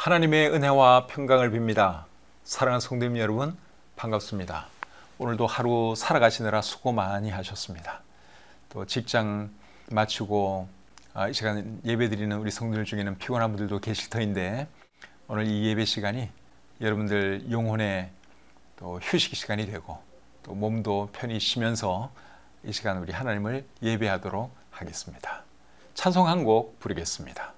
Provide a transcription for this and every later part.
하나님의 은혜와 평강을 빕니다. 사랑하는 성도님 여러분, 반갑습니다. 오늘도 하루 살아가시느라 수고 많이 하셨습니다. 또 직장 마치고 이 시간 예배드리는 우리 성도들 중에는 피곤한 분들도 계실 터인데, 오늘 이 예배 시간이 여러분들 영혼의 또 휴식 시간이 되고 또 몸도 편히 쉬면서 이 시간 우리 하나님을 예배하도록 하겠습니다. 찬송 한 곡 부르겠습니다.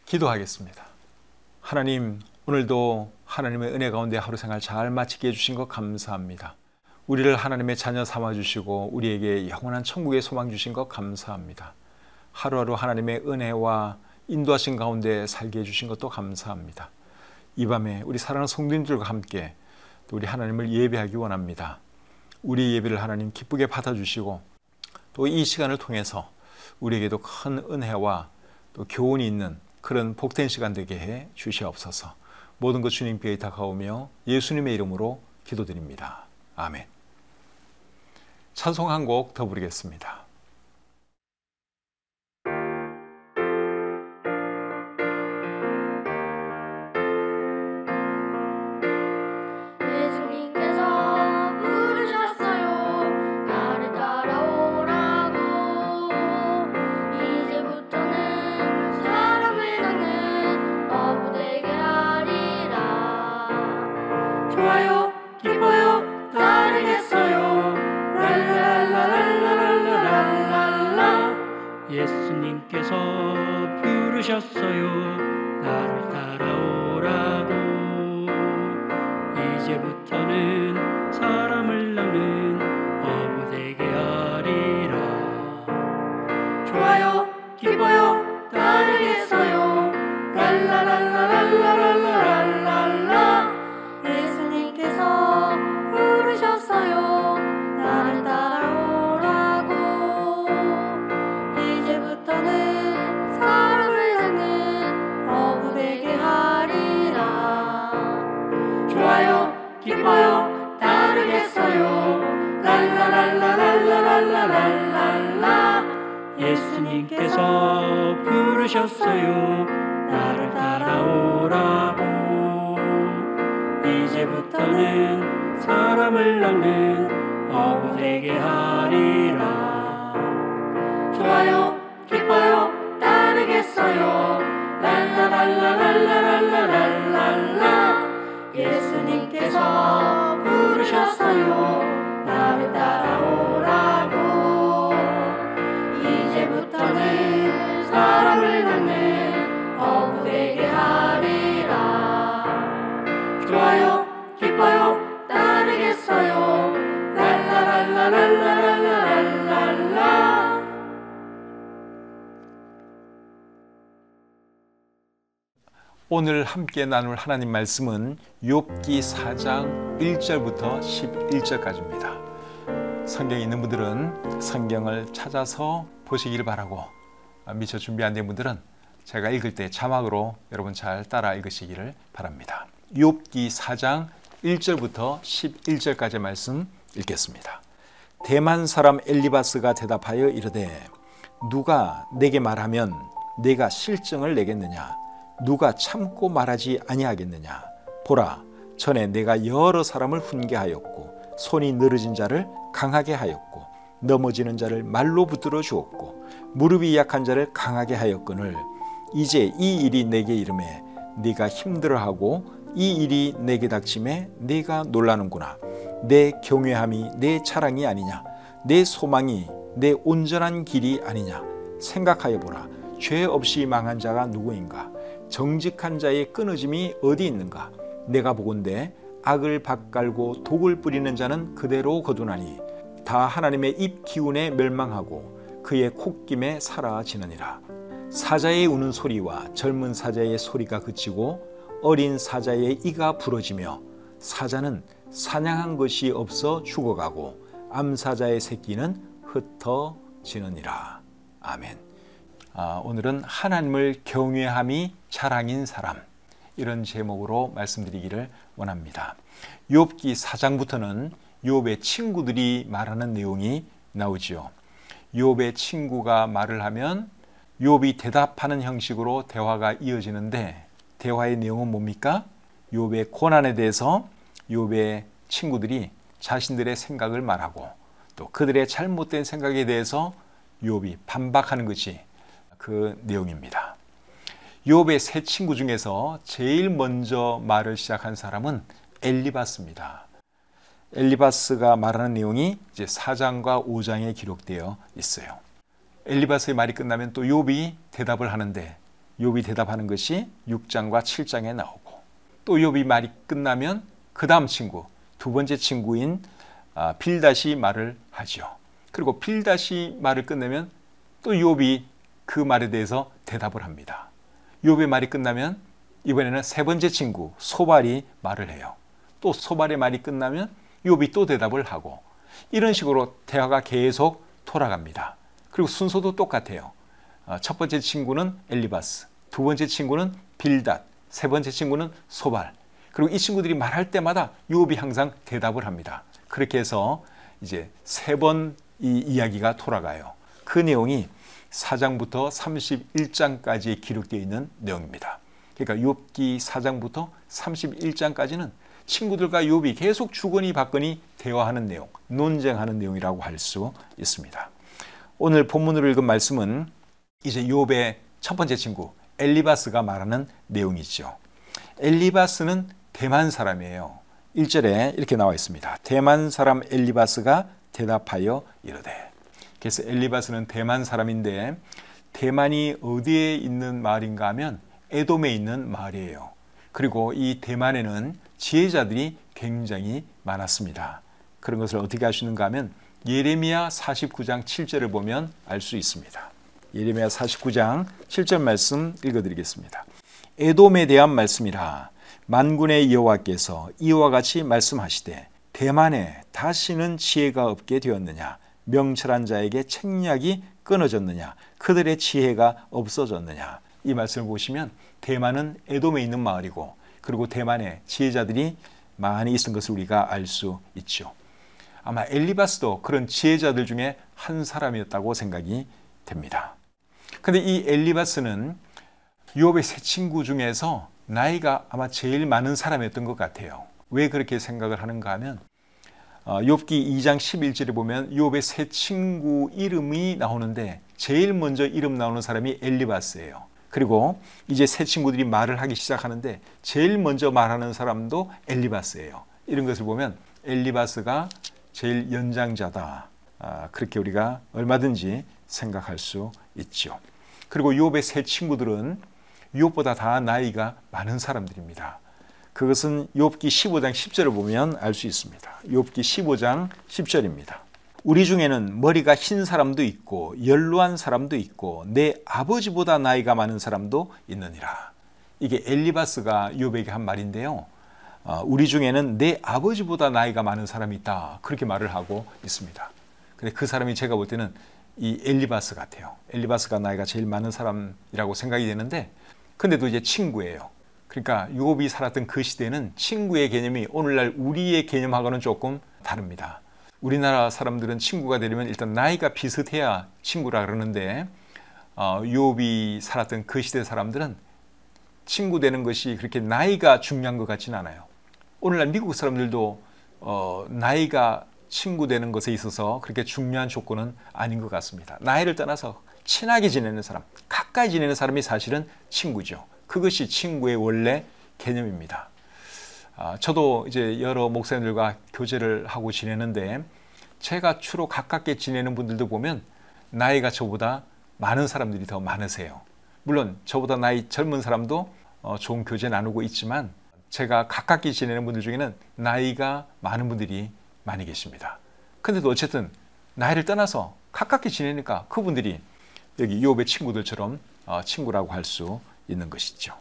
기도하겠습니다. 하나님, 오늘도 하나님의 은혜 가운데 하루 생활 잘 마치게 해주신 것 감사합니다. 우리를 하나님의 자녀 삼아주시고 우리에게 영원한 천국의 소망 주신 것 감사합니다. 하루하루 하나님의 은혜와 인도하신 가운데 살게 해주신 것도 감사합니다. 이 밤에 우리 사랑하는 성도님들과 함께 또 우리 하나님을 예배하기 원합니다. 우리 예배를 하나님 기쁘게 받아주시고 또 이 시간을 통해서 우리에게도 큰 은혜와 또 교훈이 있는 그런 복된 시간 되게 해 주시옵소서. 모든 것 주님께 의탁하오며 예수님의 이름으로 기도드립니다. 아멘. 찬송 한 곡 더 부르겠습니다. 예수님께서 이제부터는 사람을 낚는 어부 되게 하리라. 좋아요 기뻐요 따르겠어요. 랄라랄라랄라랄라랄라. 예수님께서 부르셨어요. 나를 따라오라고. 이제부터는 사람을 낚는 어부 되게 하리라. 좋아요 기뻐요 따르겠어요. 랄라랄라랄라랄라랄라. 예수님께서 부르셨어요. 나를 따라오라고. 이제부터는 사람을 낚는 어부 되게 하리라. 좋아요 기뻐요 따르겠어요. 랄라랄라랄라랄라랄라. 예수님께서 부르셨어요. 나를 따라오라고. 이제부터는 사람을 낚는 어부 되게 하리라. 좋아요 기뻐요 따르겠어요. 랄라랄라랄라랄라랄라. 오늘 함께 나눌 하나님 말씀은 욥기 4장 1절부터 11절까지입니다. 성경이 있는 분들은 성경을 찾아서 보시기를 바라고, 미처 준비 안 된 분들은 제가 읽을 때 자막으로 여러분 잘 따라 읽으시기를 바랍니다. 욥기 4장 1절부터 11절까지 말씀 읽겠습니다. 대만 사람 엘리바스가 대답하여 이르되 누가 내게 말하면 내가 실증을 내겠느냐? 누가 참고 말하지 아니하겠느냐? 보라, 전에 내가 여러 사람을 훈계하였고 손이 늘어진 자를 강하게 하였고 넘어지는 자를 말로 붙들어 주었고 무릎이 약한 자를 강하게 하였거늘 이제 이 일이 내게 이름에 네가 힘들어하고 이 일이 내게 닥침에 네가 놀라는구나. 내 경외함이 내 자랑이 아니냐? 내 소망이 내 온전한 길이 아니냐? 생각하여 보라. 죄 없이 망한 자가 누구인가? 정직한 자의 끊어짐이 어디 있는가? 내가 보건대 악을 밭갈고 독을 뿌리는 자는 그대로 거두나니 다 하나님의 입 기운에 멸망하고 그의 콧김에 사라지느니라. 사자의 우는 소리와 젊은 사자의 소리가 그치고 어린 사자의 이가 부러지며 사자는 사냥한 것이 없어 죽어가고 암사자의 새끼는 흩어지느니라. 아멘. 오늘은 하나님을 경외함이 자랑인 사람, 이런 제목으로 말씀드리기를 원합니다. 욥기 4장부터는 욥의 친구들이 말하는 내용이 나오지요. 욥의 친구가 말을 하면 욥이 대답하는 형식으로 대화가 이어지는데, 대화의 내용은 뭡니까? 욥의 고난에 대해서 욥의 친구들이 자신들의 생각을 말하고 또 그들의 잘못된 생각에 대해서 욥이 반박하는 것이 그 내용입니다. 욥의 세 친구 중에서 제일 먼저 말을 시작한 사람은 엘리바스입니다. 엘리바스가 말하는 내용이 이제 4장과 5장에 기록되어 있어요. 엘리바스의 말이 끝나면 또 욥이 대답을 하는데, 욥이 대답하는 것이 6장과 7장에 나오고, 또 욥이 말이 끝나면 그 다음 친구, 두 번째 친구인 빌닷이 말을 하죠. 그리고 빌닷이 말을 끝내면 또 욥이 그 말에 대해서 대답을 합니다. 욥의 말이 끝나면 이번에는 세 번째 친구 소발이 말을 해요. 또 소발의 말이 끝나면 욥이 또 대답을 하고, 이런 식으로 대화가 계속 돌아갑니다. 그리고 순서도 똑같아요. 첫 번째 친구는 엘리바스, 두 번째 친구는 빌닷, 세 번째 친구는 소발. 그리고 이 친구들이 말할 때마다 욥이 항상 대답을 합니다. 그렇게 해서 이제 세 번 이 이야기가 돌아가요. 그 내용이 4장부터 31장까지 기록되어 있는 내용입니다. 그러니까 욥기 4장부터 31장까지는 친구들과 욥이 계속 주거니 받거니 대화하는 내용, 논쟁하는 내용이라고 할 수 있습니다. 오늘 본문으로 읽은 말씀은 이제 욥의 첫 번째 친구 엘리바스가 말하는 내용이죠. 엘리바스는 대만 사람이에요. 1절에 이렇게 나와 있습니다. 대만 사람 엘리바스가 대답하여 이르되. 그래서 엘리바스는 대만 사람인데, 대만이 어디에 있는 마을인가 하면 에돔에 있는 마을이에요. 그리고 이 대만에는 지혜자들이 굉장히 많았습니다. 그런 것을 어떻게 알 수 있는가 하면 예레미야 49장 7절을 보면 알 수 있습니다. 예레미야 49장 7절 말씀 읽어드리겠습니다. 에돔에 대한 말씀이라. 만군의 여호와께서 이와 같이 말씀하시되 대만에 다시는 지혜가 없게 되었느냐. 명철한 자에게 책략이 끊어졌느냐. 그들의 지혜가 없어졌느냐. 이 말씀을 보시면 대만은 에돔에 있는 마을이고, 그리고 대만에 지혜자들이 많이 있었던 것을 우리가 알 수 있죠. 아마 엘리바스도 그런 지혜자들 중에 한 사람이었다고 생각이 됩니다. 근데 이 엘리바스는 욥의 세 친구 중에서 나이가 아마 제일 많은 사람이었던 것 같아요. 왜 그렇게 생각을 하는가 하면 욥기 2장 11절에 보면 욥의 세 친구 이름이 나오는데 제일 먼저 이름 나오는 사람이 엘리바스예요. 그리고 이제 세 친구들이 말을 하기 시작하는데 제일 먼저 말하는 사람도 엘리바스예요. 이런 것을 보면 엘리바스가 제일 연장자다. 그렇게 우리가 얼마든지 생각할 수 있죠. 그리고 욥의 세 친구들은 욥보다 다 나이가 많은 사람들입니다. 그것은 욥기 15장 10절을 보면 알 수 있습니다. 욥기 15장 10절입니다. 우리 중에는 머리가 흰 사람도 있고 연로한 사람도 있고 내 아버지보다 나이가 많은 사람도 있느니라. 이게 엘리바스가 욥에게 한 말인데요. 우리 중에는 내 아버지보다 나이가 많은 사람이 있다. 그렇게 말을 하고 있습니다. 근데 그 사람이 제가 볼 때는 이 엘리바스 같아요. 엘리바스가 나이가 제일 많은 사람이라고 생각이 되는데, 근데도 이제 친구예요. 그러니까 욥이 살았던 그 시대는 친구의 개념이 오늘날 우리의 개념하고는 조금 다릅니다. 우리나라 사람들은 친구가 되려면 일단 나이가 비슷해야 친구라 그러는데 욥이 살았던 그 시대 사람들은 친구 되는 것이 그렇게 나이가 중요한 것 같지는 않아요. 오늘날 미국 사람들도 나이가 친구 되는 것에 있어서 그렇게 중요한 조건은 아닌 것 같습니다. 나이를 떠나서 친하게 지내는 사람, 가까이 지내는 사람이 사실은 친구죠. 그것이 친구의 원래 개념입니다. 저도 이제 여러 목사님들과 교제를 하고 지내는데 제가 주로 가깝게 지내는 분들도 보면 나이가 저보다 많은 사람들이 더 많으세요. 물론 저보다 나이 젊은 사람도 좋은 교제 나누고 있지만 제가 가깝게 지내는 분들 중에는 나이가 많은 분들이 많이 계십니다. 근데도 어쨌든 나이를 떠나서 가깝게 지내니까 그분들이 여기 욥의 친구들처럼 친구라고 할 수 있는 것이죠.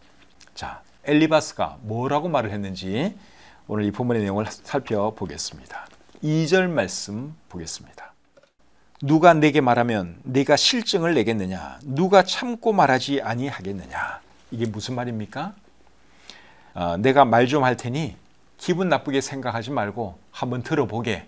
자, 엘리바스가 뭐라고 말을 했는지 오늘 이 본문의 내용을 살펴보겠습니다. 2절 말씀 보겠습니다. 누가 내게 말하면 네가 실증을 내겠느냐? 누가 참고 말하지 아니하겠느냐? 이게 무슨 말입니까? 내가 말 좀 할 테니 기분 나쁘게 생각하지 말고 한번 들어보게,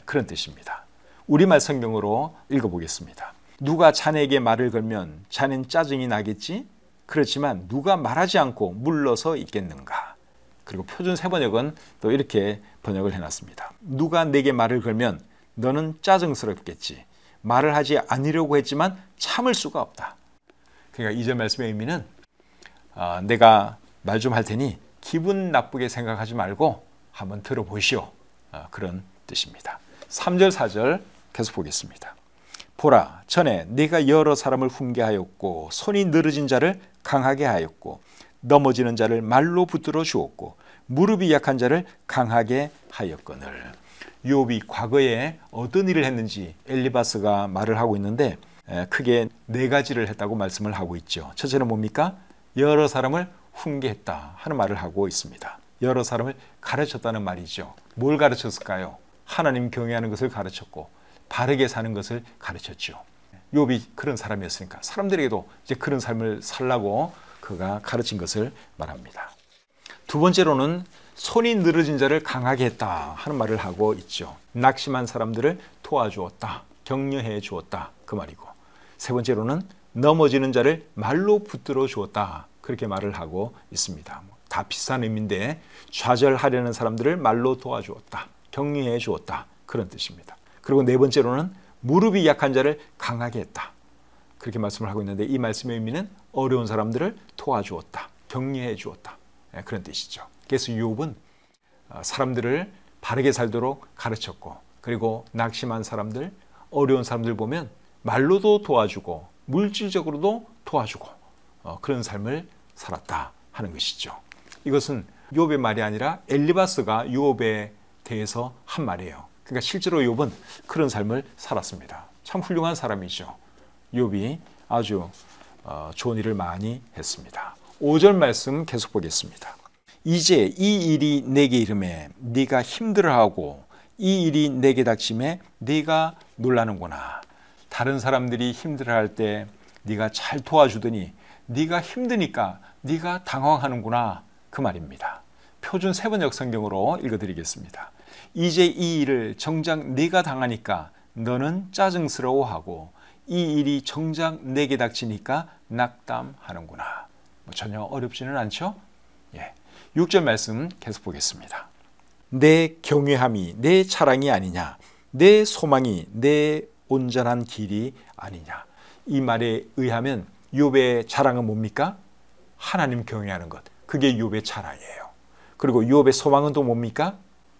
그런 뜻입니다. 우리말 성경으로 읽어보겠습니다. 누가 자네에게 말을 걸면 자넨 짜증이 나겠지? 그렇지만 누가 말하지 않고 물러서 있겠는가? 그리고 표준 세번역은 또 이렇게 번역을 해놨습니다. 누가 내게 말을 걸면 너는 짜증스럽겠지. 말을 하지 않으려고 했지만 참을 수가 없다. 그러니까 2절 말씀의 의미는 내가 말 좀 할 테니 기분 나쁘게 생각하지 말고 한번 들어보시오. 그런 뜻입니다. 3절 4절 계속 보겠습니다. 보라, 전에 네가 여러 사람을 훈계하였고 손이 늘어진 자를 강하게 하였고 넘어지는 자를 말로 붙들어 주었고 무릎이 약한 자를 강하게 하였거늘. 욥이 과거에 어떤 일을 했는지 엘리바스가 말을 하고 있는데 크게 네 가지를 했다고 말씀을 하고 있죠. 첫째는 뭡니까? 여러 사람을 훈계했다 하는 말을 하고 있습니다. 여러 사람을 가르쳤다는 말이죠. 뭘 가르쳤을까요? 하나님 경외하는 것을 가르쳤고 바르게 사는 것을 가르쳤죠. 욥이 그런 사람이었으니까 사람들에게도 이제 그런 삶을 살라고 그가 가르친 것을 말합니다. 두 번째로는 손이 늘어진 자를 강하게 했다 하는 말을 하고 있죠. 낙심한 사람들을 도와주었다, 격려해 주었다 그 말이고, 세 번째로는 넘어지는 자를 말로 붙들어 주었다 그렇게 말을 하고 있습니다. 다 비슷한 의미인데 좌절하려는 사람들을 말로 도와주었다, 격려해 주었다 그런 뜻입니다. 그리고 네 번째로는 무릎이 약한 자를 강하게 했다 그렇게 말씀을 하고 있는데 이 말씀의 의미는 어려운 사람들을 도와주었다, 격려해 주었다 그런 뜻이죠. 그래서 욥은 사람들을 바르게 살도록 가르쳤고, 그리고 낙심한 사람들, 어려운 사람들 보면 말로도 도와주고 물질적으로도 도와주고 그런 삶을 살았다 하는 것이죠. 이것은 욥의 말이 아니라 엘리바스가 욥에 대해서 한 말이에요. 그러니까 실제로 욥은 그런 삶을 살았습니다. 참 훌륭한 사람이죠. 욥이 아주 좋은 일을 많이 했습니다. 5절 말씀 계속 보겠습니다. 이제 이 일이 내게 이름에 네가 힘들어하고 이 일이 내게 닥침에 네가 놀라는구나. 다른 사람들이 힘들어할 때 네가 잘 도와주더니 네가 힘드니까 네가 당황하는구나, 그 말입니다. 표준 세번역 성경으로 읽어드리겠습니다. 이제 이 일을 정작 네가 당하니까 너는 짜증스러워하고 이 일이 정작 내게 닥치니까 낙담하는구나. 전혀 어렵지는 않죠? 6절 말씀 계속 보겠습니다. 내 경외함이 내 자랑이 아니냐, 내 소망이 내 온전한 길이 아니냐. 이 말에 의하면 욥의 자랑은 뭡니까? 하나님 경외하는 것. 그게 욥의 자랑이에요. 그리고 욥의 소망은 또 뭡니까?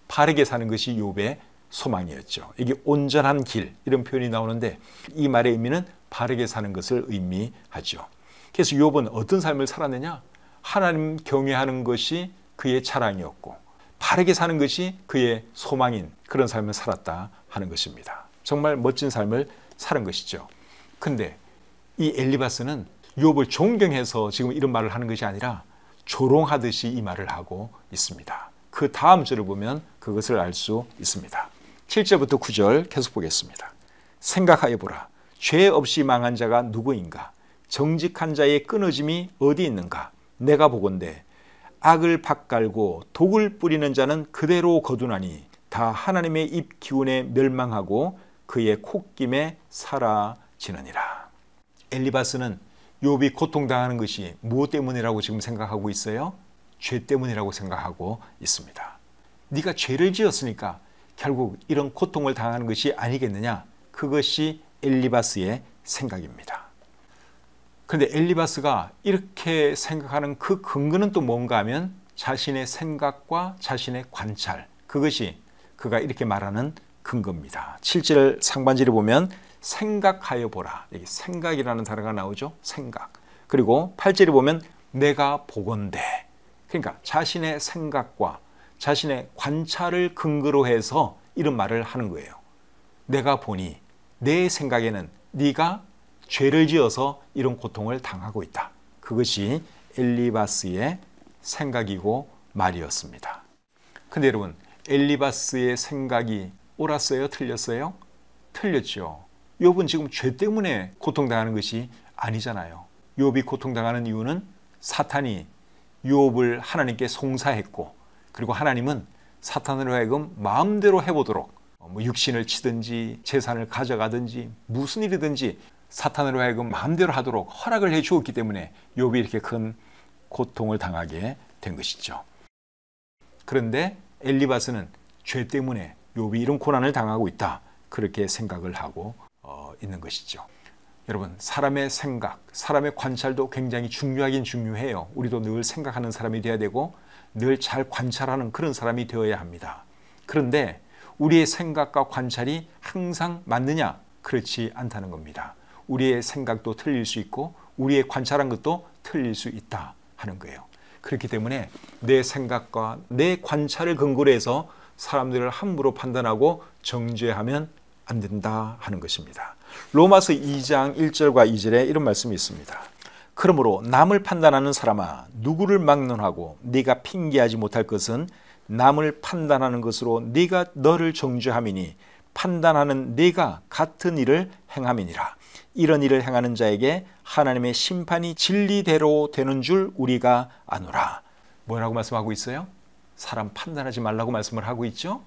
바르게 사는 것이 욥의 소망이었죠. 이게 온전한 길, 이런 표현이 나오는데 이 말의 의미는 바르게 사는 것을 의미하죠. 그래서 욥은 어떤 삶을 살았느냐? 하나님 경외하는 것이 그의 자랑이었고 바르게 사는 것이 그의 소망인 그런 삶을 살았다 하는 것입니다. 정말 멋진 삶을 사는 것이죠. 근데 이 엘리바스는 욥을 존경해서 지금 이런 말을 하는 것이 아니라 조롱하듯이 이 말을 하고 있습니다. 그 다음 절을 보면 그것을 알 수 있습니다. 7절부터 9절 계속 보겠습니다. 생각하여 보라. 죄 없이 망한 자가 누구인가? 정직한 자의 끊어짐이 어디 있는가? 내가 보건대 악을 밭갈고 독을 뿌리는 자는 그대로 거두나니 다 하나님의 입 기운에 멸망하고 그의 콧김에 사라지느니라. 엘리바스는 욥이 고통당하는 것이 무엇 때문이라고 지금 생각하고 있어요? 죄 때문이라고 생각하고 있습니다. 네가 죄를 지었으니까 결국 이런 고통을 당하는 것이 아니겠느냐? 그것이 엘리바스의 생각입니다. 그런데 엘리바스가 이렇게 생각하는 그 근거는 또 뭔가 하면 자신의 생각과 자신의 관찰, 그것이 그가 이렇게 말하는 근거입니다. 7절 상반절에 보면 생각하여 보라. 여기 생각이라는 단어가 나오죠. 생각. 그리고 8절에 보면 내가 보건대. 그러니까 자신의 생각과 자신의 관찰을 근거로 해서 이런 말을 하는 거예요. 내가 보니 내 생각에는 네가 죄를 지어서 이런 고통을 당하고 있다. 그것이 엘리바스의 생각이고 말이었습니다. 근데 여러분, 엘리바스의 생각이 옳았어요? 틀렸어요? 틀렸죠. 욥은 지금 죄 때문에 고통당하는 것이 아니잖아요. 욥이 고통당하는 이유는 사탄이 욥을 하나님께 송사했고, 그리고 하나님은 사탄으로 하여금 마음대로 해보도록 육신을 치든지 재산을 가져가든지 무슨 일이든지 사탄으로 하여금 마음대로 하도록 허락을 해 주었기 때문에 욥이 이렇게 큰 고통을 당하게 된 것이죠. 그런데 엘리바스는 죄 때문에 욥이 이런 고난을 당하고 있다, 그렇게 생각을 하고 있는 것이죠. 여러분, 사람의 생각, 사람의 관찰도 굉장히 중요하긴 중요해요. 우리도 늘 생각하는 사람이 되어야 되고 늘 잘 관찰하는 그런 사람이 되어야 합니다. 그런데 우리의 생각과 관찰이 항상 맞느냐? 그렇지 않다는 겁니다. 우리의 생각도 틀릴 수 있고 우리의 관찰한 것도 틀릴 수 있다 하는 거예요. 그렇기 때문에 내 생각과 내 관찰을 근거로 해서 사람들을 함부로 판단하고 정죄하면 안 된다 하는 것입니다. 로마서 2장 1절과 2절에 이런 말씀이 있습니다. 그러므로 남을 판단하는 사람아, 누구를 막론하고 네가 핑계하지 못할 것은 남을 판단하는 것으로 네가 너를 정죄함이니 판단하는 네가 같은 일을 행함이니라. 이런 일을 행하는 자에게 하나님의 심판이 진리대로 되는 줄 우리가 아노라. 뭐라고 말씀하고 있어요? 사람 판단하지 말라고 말씀을 하고 있죠.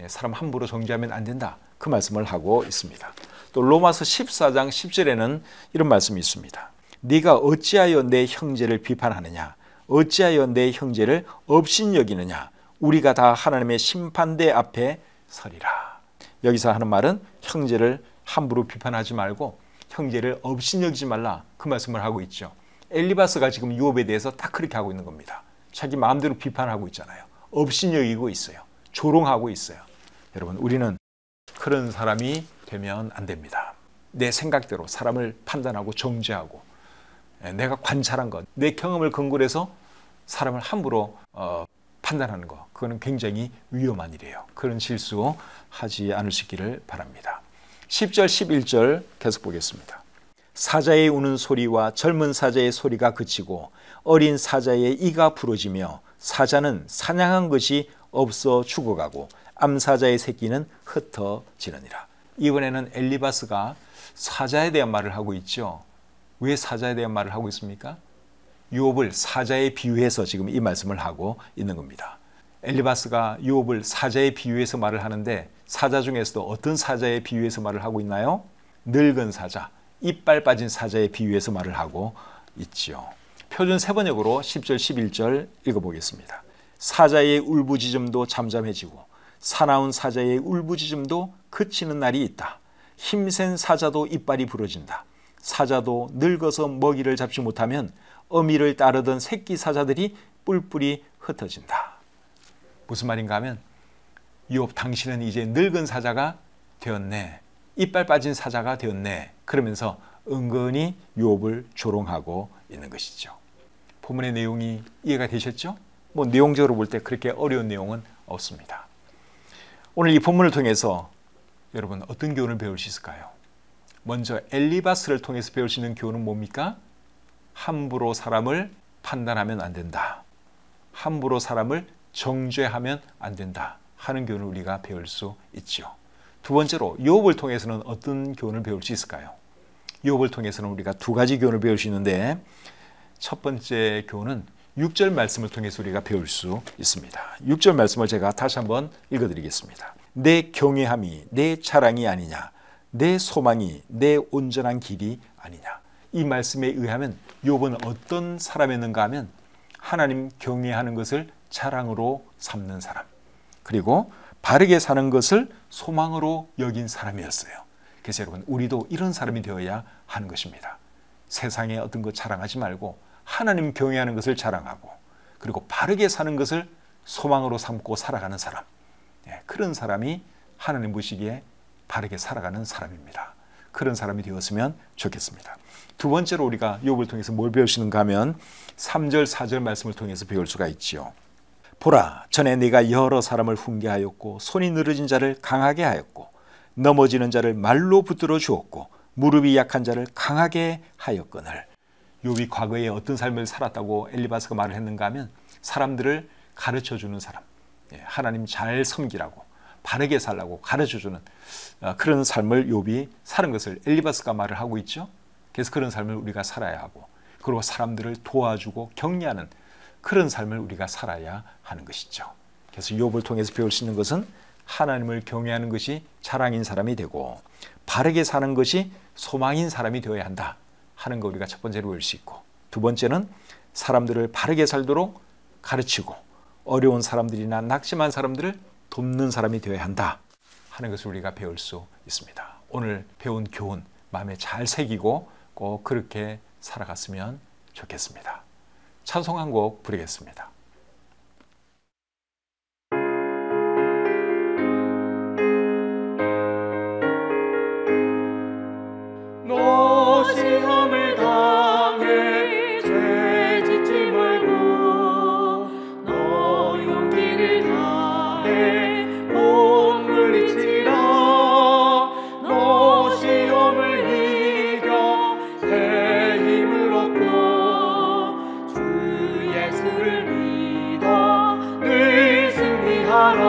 사람 함부로 정죄하면 안 된다, 그 말씀을 하고 있습니다. 또 로마서 14장 10절에는 이런 말씀이 있습니다. 네가 어찌하여 내 형제를 비판하느냐? 어찌하여 내 형제를 업신여기느냐? 우리가 다 하나님의 심판대 앞에 서리라. 여기서 하는 말은 형제를 함부로 비판하지 말고 형제를 업신여기지 말라, 그 말씀을 하고 있죠. 엘리바스가 지금 욥에 대해서 딱 그렇게 하고 있는 겁니다. 자기 마음대로 비판하고 있잖아요. 업신여기고 있어요. 조롱하고 있어요. 여러분, 우리는 그런 사람이 되면 안 됩니다. 내 생각대로 사람을 판단하고 정죄하고 내가 관찰한 것, 내 경험을 근거로 해서 사람을 함부로 판단하는 거, 그거는 굉장히 위험한 일이에요. 그런 실수 하지 않으시기를 바랍니다. 10절 11절 계속 보겠습니다. 사자의 우는 소리와 젊은 사자의 소리가 그치고 어린 사자의 이가 부러지며 사자는 사냥한 것이 없어 죽어가고 암사자의 새끼는 흩어지느니라. 이번에는 엘리바스가 사자에 대한 말을 하고 있죠. 왜 사자에 대한 말을 하고 있습니까? 욥을 사자에 비유해서 지금 이 말씀을 하고 있는 겁니다. 엘리바스가 욥을 사자에 비유해서 말을 하는데 사자 중에서도 어떤 사자에 비유해서 말을 하고 있나요? 늙은 사자, 이빨 빠진 사자에 비유해서 말을 하고 있지요. 표준 세번역으로 10절 11절 읽어보겠습니다. 사자의 울부짖음도 잠잠해지고 사나운 사자의 울부짖음도 그치는 날이 있다. 힘센 사자도 이빨이 부러진다. 사자도 늙어서 먹이를 잡지 못하면 어미를 따르던 새끼 사자들이 뿔뿔이 흩어진다. 무슨 말인가 하면 욥 당신은 이제 늙은 사자가 되었네. 이빨 빠진 사자가 되었네. 그러면서 은근히 욥을 조롱하고 있는 것이죠. 본문의 내용이 이해가 되셨죠? 뭐 내용적으로 볼 때 그렇게 어려운 내용은 없습니다. 오늘 이 본문을 통해서 여러분 어떤 교훈을 배울 수 있을까요? 먼저 엘리바스를 통해서 배울 수 있는 교훈은 뭡니까? 함부로 사람을 판단하면 안 된다. 함부로 사람을 정죄하면 안 된다 하는 교훈을 우리가 배울 수 있죠. 두 번째로 욥을 통해서는 어떤 교훈을 배울 수 있을까요? 욥을 통해서는 우리가 두 가지 교훈을 배울 수 있는데 첫 번째 교훈은 6절 말씀을 통해서 우리가 배울 수 있습니다. 6절 말씀을 제가 다시 한번 읽어드리겠습니다. 내 경외함이 내 자랑이 아니냐, 내 소망이 내 온전한 길이 아니냐. 이 말씀에 의하면 욥은 어떤 사람이었는가 하면 하나님 경외하는 것을 자랑으로 삼는 사람, 그리고 바르게 사는 것을 소망으로 여긴 사람이었어요. 그래서 여러분 우리도 이런 사람이 되어야 하는 것입니다. 세상에 어떤 것 자랑하지 말고 하나님 경외하는 것을 자랑하고 그리고 바르게 사는 것을 소망으로 삼고 살아가는 사람, 그런 사람이 하나님 보시기에 바르게 살아가는 사람입니다. 그런 사람이 되었으면 좋겠습니다. 두 번째로 우리가 욥을 통해서 뭘 배울 수 있는가 하면 3절 4절 말씀을 통해서 배울 수가 있지요. 보라, 전에 네가 여러 사람을 훈계하였고 손이 늘어진 자를 강하게 하였고 넘어지는 자를 말로 붙들어 주었고 무릎이 약한 자를 강하게 하였거늘. 욥이 과거에 어떤 삶을 살았다고 엘리바스가 말을 했는가 하면 사람들을 가르쳐주는 사람, 하나님 잘 섬기라고 바르게 살라고 가르쳐주는 그런 삶을 욥이 사는 것을 엘리바스가 말을 하고 있죠. 그래서 그런 삶을 우리가 살아야 하고 그리고 사람들을 도와주고 격려하는 그런 삶을 우리가 살아야 하는 것이죠. 그래서 욥을 통해서 배울 수 있는 것은 하나님을 경외하는 것이 자랑인 사람이 되고 바르게 사는 것이 소망인 사람이 되어야 한다 하는 거 우리가 첫 번째로 배울 수 있고, 두 번째는 사람들을 바르게 살도록 가르치고 어려운 사람들이나 낙심한 사람들을 돕는 사람이 되어야 한다 하는 것을 우리가 배울 수 있습니다. 오늘 배운 교훈 마음에 잘 새기고 꼭 그렇게 살아갔으면 좋겠습니다. 찬송 한 곡 부르겠습니다. 너 시험을 당해 죄 짓지 말고 너 용기를 다해 꼭 물리치라. 너 시험을 이겨 새 힘을 얻고 주 예수를 믿어 늘 승리하라.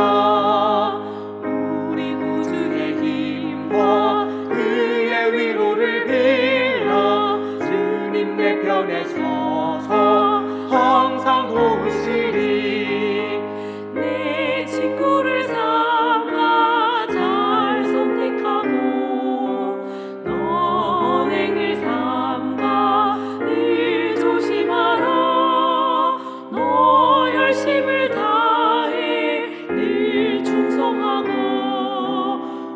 우리 구주의 힘과 그의 위로를 빌라. 주님 내 편에 서서 항상 도우시리. 내 친구를 삼아 잘 선택하고 너 언행을 삼가 늘 조심하라. 너 열심을 다해 늘 충성하고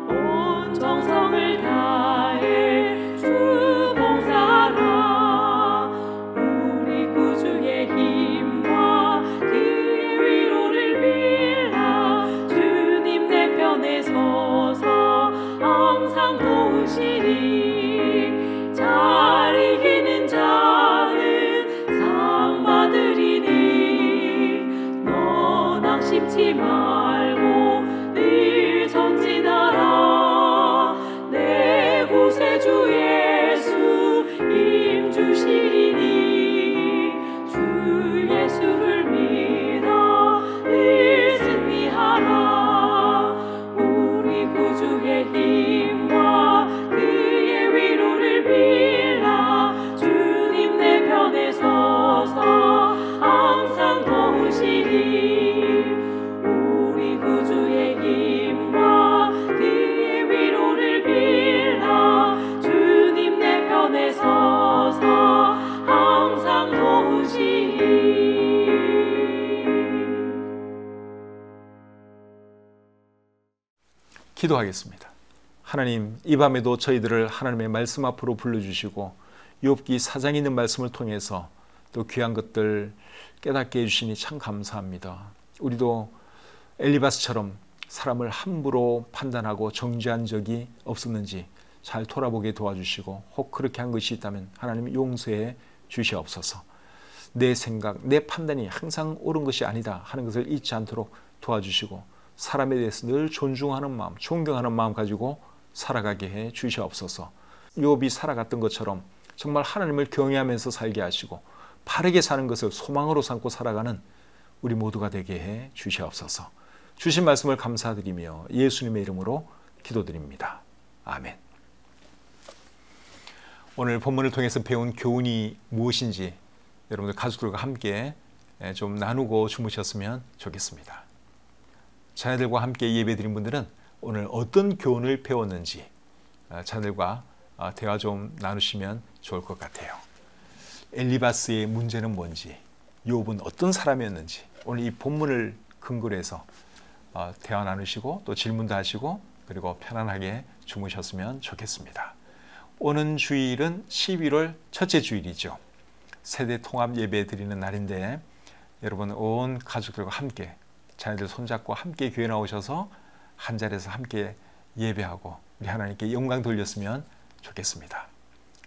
온 정성을 다해 주 봉사하라. 우리 구주의 힘과 그의 위로를 빌라. 주님 내 편에 서서 항상 도우시니. 잘 이기는 자는 상 받으리니. 너 하지 말고 늘 전진하라. 내 구세주 예수 힘주시니 주 예수를 믿어 늘 승리하라. 우리 구주의 힘과 그의 위로를 빌라. 주님 내 편에 서서 항상 도우시니 우리 구주의 힘과 그의 위로를 빌라. 주님 내 편에 서서 항상 도우시니. 기도하겠습니다. 하나님, 이 밤에도 저희들을 하나님의 말씀 앞으로 불러주시고 욥기 4장에 있는 말씀을 통해서 또 귀한 것들 깨닫게 해주시니 참 감사합니다. 우리도 엘리바스처럼 사람을 함부로 판단하고 정죄한 적이 없었는지 잘 돌아보게 도와주시고, 혹 그렇게 한 것이 있다면 하나님 용서해 주시옵소서. 내 생각, 내 판단이 항상 옳은 것이 아니다 하는 것을 잊지 않도록 도와주시고, 사람에 대해서 늘 존중하는 마음, 존경하는 마음 가지고 살아가게 해 주시옵소서. 욥이 살아갔던 것처럼 정말 하나님을 경외하면서 살게 하시고 바르게 사는 것을 소망으로 삼고 살아가는 우리 모두가 되게 해 주시옵소서. 주신 말씀을 감사드리며 예수님의 이름으로 기도드립니다. 아멘. 오늘 본문을 통해서 배운 교훈이 무엇인지 여러분들 가족들과 함께 좀 나누고 주무셨으면 좋겠습니다. 자녀들과 함께 예배드린 분들은 오늘 어떤 교훈을 배웠는지 자녀들과 대화 좀 나누시면 좋을 것 같아요. 엘리바스의 문제는 뭔지, 욥은 어떤 사람이었는지 오늘 이 본문을 근거로 해서 대화 나누시고 또 질문도 하시고 그리고 편안하게 주무셨으면 좋겠습니다. 오는 주일은 11월 첫째 주일이죠. 세대 통합 예배 드리는 날인데 여러분 온 가족들과 함께 자녀들 손잡고 함께 교회 나오셔서 한 자리에서 함께 예배하고 우리 하나님께 영광 돌렸으면 좋겠습니다.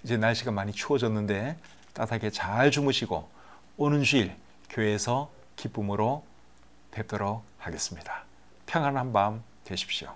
이제 날씨가 많이 추워졌는데 따뜻하게 잘 주무시고 오는 주일 교회에서 기쁨으로 뵙도록 하겠습니다. 평안한 밤 되십시오.